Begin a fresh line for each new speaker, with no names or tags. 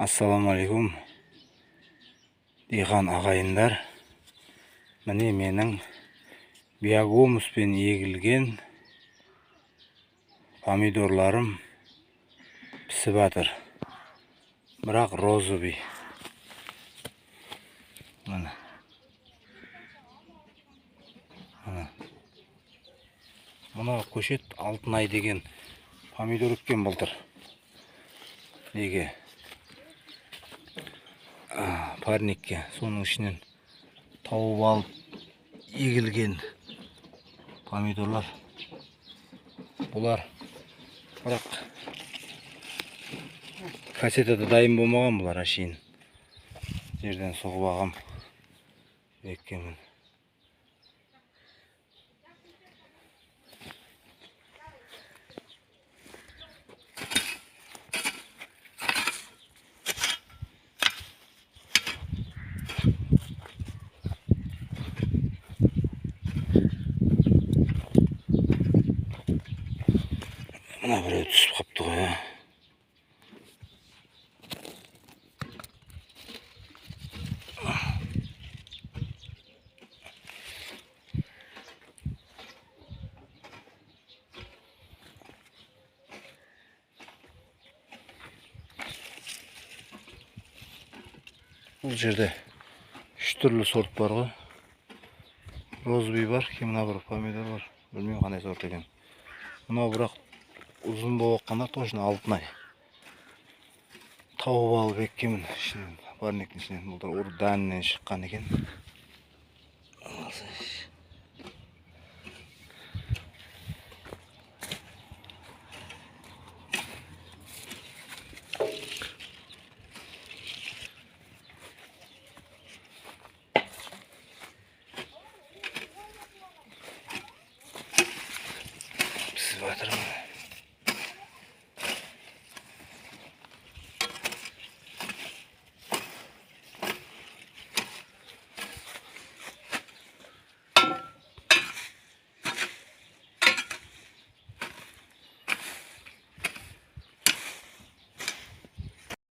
Ассаламалейкум диқан ағайындар. Міне менің биогумуспен егілген помидорларым пісіп жатыр. Бірақ розовый. Міне. Мына көшет Алтынай деген помидор еккен былтыр. Неге? Парникке. Соның ішінен тауып алып егілген помидорлар. Бұлар бірақ кассетада дайын болмаған бұлар ашейін. Жерден соғып ағам еккенмін. Мына біреу түсіп қапты ғой. Бұл жерде 3 түрлі сорт бар ғой. Розовый бар, мына бір помидор бар. Білмеймін қандай сорт екен. Мынау бірақ ұзын болып қана точно Алтынай. Тауып алып еккенмін ішінен, парниктің ішінен. Бұл дәнінен шыққан екен.